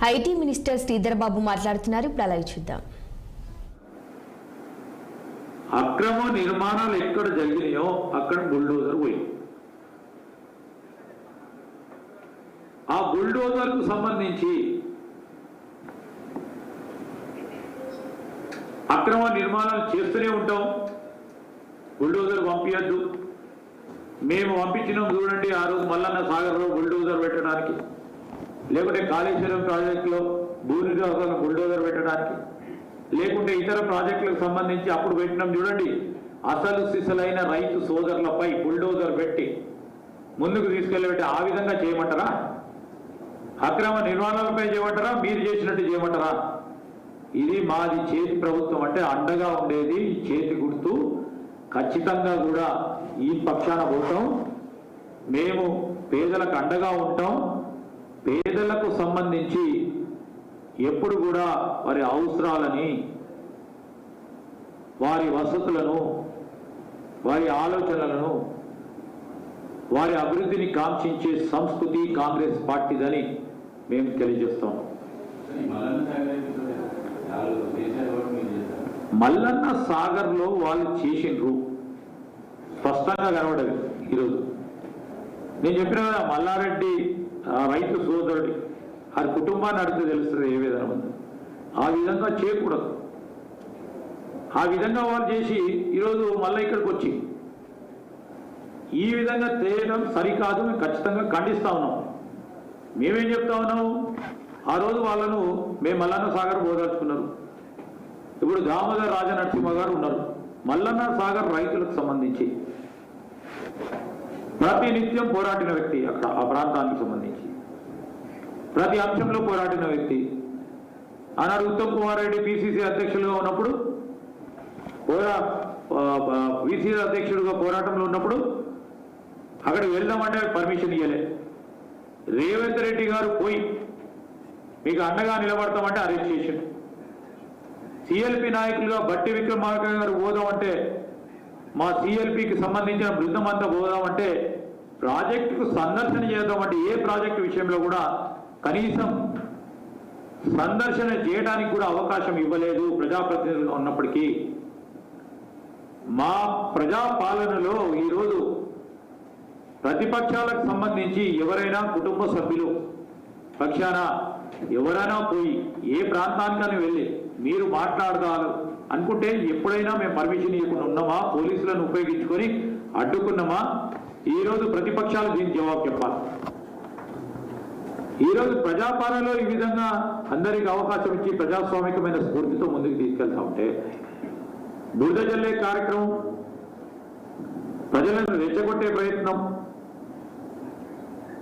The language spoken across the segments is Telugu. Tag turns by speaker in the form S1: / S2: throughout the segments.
S1: ఐటీ మినిస్టర్ శ్రీధర్ బాబు మాట్లాడుతున్నారు. ఇప్పుడు అలాగే చూద్దాం.
S2: అక్రమ నిర్మాణాలు ఎక్కడ జరిగినాయో అక్కడ బుల్డోజర్ పోయి ఆ బుల్డోజర్ కు సంబంధించి అక్రమ నిర్మాణాలు చేస్తూనే ఉంటాం. బుల్డోజర్ పంపించద్దు, మేము పంపించినాం చూడండి. ఆ రోజు మల్లన్న సాగర్లో బుల్డోజర్ పెట్టడానికి, లేకుంటే కాళేశ్వరం ప్రాజెక్టులో భూనిర్వాహకులను బుల్డోజర్ పెట్టడానికి, లేకుంటే ఇతర ప్రాజెక్టులకు సంబంధించి అప్పుడు పెట్టినాం చూడండి. అసలు సిసలైన రైతు సోదరులపై బుల్డోజర్ పెట్టి ముందుకు తీసుకెళ్ళబెట్టి ఆ విధంగా చేయమంటారా? అక్రమ నిర్మాణాలపై చేయమంటారా? మీరు చేసినట్టు చేయమంటారా? ఇది మాది చేతి ప్రభుత్వం అంటే అండగా ఉండేది చేతి గుర్తు. ఖచ్చితంగా కూడా ఈ పక్షాన పోతాం. మేము పేదలకు అండగా ఉంటాం. పేదలకు సంబంధించి ఎప్పుడు కూడా వారి అవసరాలని, వారి వసతులను, వారి ఆలోచనలను, వారి అభివృద్ధిని కాంక్షించే సంస్కృతి కాంగ్రెస్ పార్టీదని మేము తెలియజేస్తాం. మల్లన్న సాగర్లో వాళ్ళు చేసిండ్రు స్పష్టంగా కనబడదు. ఈరోజు నేను చెప్పిన కదా, మల్లారెడ్డి రైతు సోదరుడి ఆ కుటుంబాన్ని అడిగితే తెలుస్తుంది ఏ విధంగా ఉందో. ఆ విధంగా చేయకూడదు. ఆ విధంగా వాళ్ళు చేసి ఈరోజు మళ్ళీ ఇక్కడికి వచ్చి ఈ విధంగా చేయడం సరికాదు. మేము ఖచ్చితంగా ఖండిస్తా ఉన్నాం. మేమేం చెప్తా ఉన్నాం, ఆ రోజు వాళ్ళను మేము మల్లన్న సాగర్ పోదలుచుకున్నారు. ఇప్పుడు దామోదర్ రాజనరసింహ గారు ఉన్నారు. మల్లన్న సాగర్ రైతులకు సంబంధించి ప్రతినిత్యం పోరాడిన వ్యక్తి, అక్కడ ఆ ప్రాంతానికి సంబంధించి ప్రతి అంశంలో పోరాడిన వ్యక్తి. ఆనాడు ఉత్తమ్ కుమార్ రెడ్డి పిసిసి అధ్యక్షులుగా ఉన్నప్పుడు, పిసిసి అధ్యక్షుడిగా పోరాటంలో ఉన్నప్పుడు అక్కడికి వెళ్దామంటే పర్మిషన్ ఇవ్వలే. రేవంత్ రెడ్డి గారు పోయి మీకు అండగా నిలబడతామంటే అరెస్ట్ చేసిండు. సిఎల్పి నాయకులుగా బట్టి విక్రమార్క గారు పోదామంటే, మా సిఎల్పికి సంబంధించిన బృందం అంతా పోదామంటే, ప్రాజెక్టుకు సందర్శన చేద్దామంటే ఏ ప్రాజెక్టు విషయంలో కూడా కనీసం సందర్శన చేయడానికి కూడా అవకాశం ఇవ్వలేదు ప్రజాప్రతినిధులుగా ఉన్నప్పటికీ. మా ప్రజాపాలనలో ఈరోజు ప్రతిపక్షాలకు సంబంధించి ఎవరైనా కుటుంబ సభ్యులు పక్షాన ఎవరైనా పోయి ఏ ప్రాంతానికైనా వెళ్ళి మీరు మాట్లాడదాలు అనుకుంటే ఎప్పుడైనా మేము పర్మిషన్ ఇవ్వకుండా ఉన్నామా? పోలీసులను ఉపయోగించుకొని అడ్డుకున్నామా? ఈరోజు ప్రతిపక్షాలు దీనికి జవాబు చెప్పాలి. ఈరోజు ప్రజాపాలనలో ఈ విధంగా అందరికి అవకాశం ఇచ్చి ప్రజాస్వామికమైన స్ఫూర్తితో ముందుకు తీసుకెళ్తా ఉంటే బురద జల్లే కార్యక్రమం, ప్రజలను రెచ్చగొట్టే ప్రయత్నం,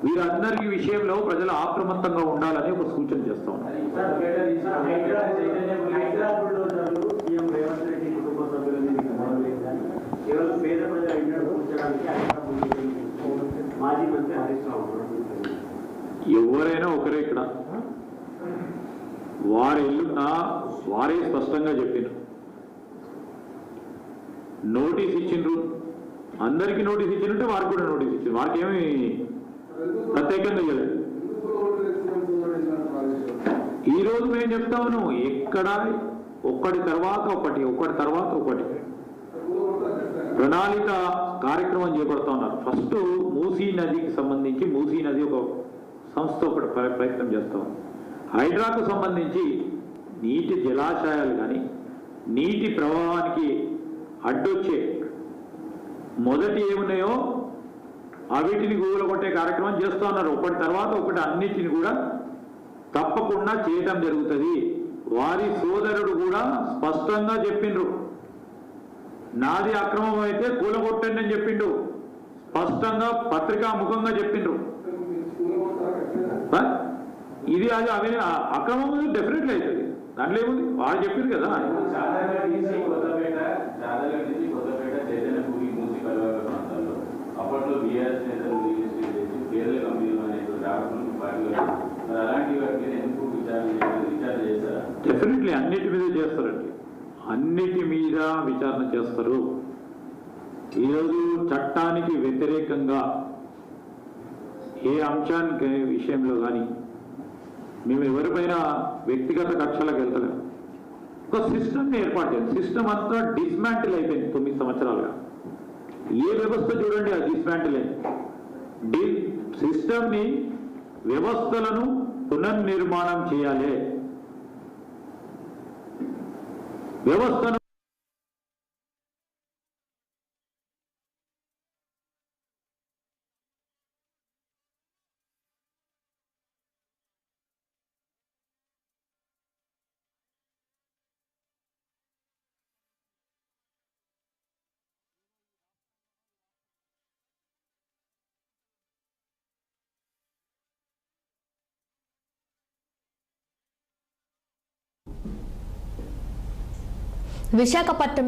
S2: వీరందరి విషయంలో ప్రజలు అప్రమత్తంగా ఉండాలని ఒక సూచన చేస్తా ఉన్నాం. ఎవరైనా ఒకరే ఇక్కడ, వారి ఇల్లున్నా వారే స్పష్టంగా చెప్పినారు. నోటీస్ ఇచ్చిండ్రు, అందరికీ నోటీస్ ఇచ్చినట్టే వారికి కూడా నోటీస్ ఇచ్చిండ్రు. వారికి ఏమి ప్రత్యేకంగా చేయలేదు. ఈరోజు మేము చెప్తా ఉన్నాం, ఎక్కడ ఒక్కటి తర్వాత ఒకటి ప్రణాళిక కార్యక్రమం చేపడతా ఉన్నారు. ఫస్ట్ మూసీ నదికి సంబంధించి, మూసీ నది ఒక సంస్థ ఒకటి ప్రయత్నం చేస్తా ఉంది. హైడ్రాకు సంబంధించి నీటి జలాశయాలు కానీ నీటి ప్రవాహానికి అడ్డొచ్చే మొదటి ఏమున్నాయో వీటిని గూగులు కొట్టే కార్యక్రమం చేస్తూ ఉన్నారు. ఒకటి తర్వాత ఒకటి అన్నిటిని కూడా తప్పకుండా చేయడం జరుగుతుంది. వారి సోదరుడు కూడా స్పష్టంగా చెప్పిండ్రు, నాది అక్రమం అయితే కూలగొట్టండి అని చెప్పిండు. స్పష్టంగా పత్రికా ముఖంగా చెప్పిండ్రు. ఇది అది అవి అక్రమం డెఫినెట్లీ అవుతుంది. దాంట్లో ఏముంది, వాళ్ళు చెప్పిండ్రు కదా.
S3: అప్పట్లో బీఆర్ఎస్ నేతలు పేర్ల కంపెనీలు అలాంటి వాటి మీద ఎందుకు విచారణ చేస్తారా?
S2: డెఫినెట్లీ అన్నిటి మీద చేస్తారండి, అన్నిటి మీద విచారణ చేస్తారు. ఈరోజు చట్టానికి వ్యతిరేకంగా ఏ అంశానికి విషయంలో కానీ మేము ఎవరిపైన వ్యక్తిగత కక్షలకు వెళ్తలేము. ఒక సిస్టమ్ని ఏర్పాటు చేయాలి. సిస్టమ్ అంతా డిస్మాంటిల్ అయిపోయింది 9 సంవత్సరాలుగా. ఏ వ్యవస్థ చూడండి అది డిస్మాంటిల్ అయింది. సిస్టమ్ని వ్యవస్థలను పునర్నిర్మాణం చేయాలి. వ్యవస్థను
S1: విశాఖపట్నం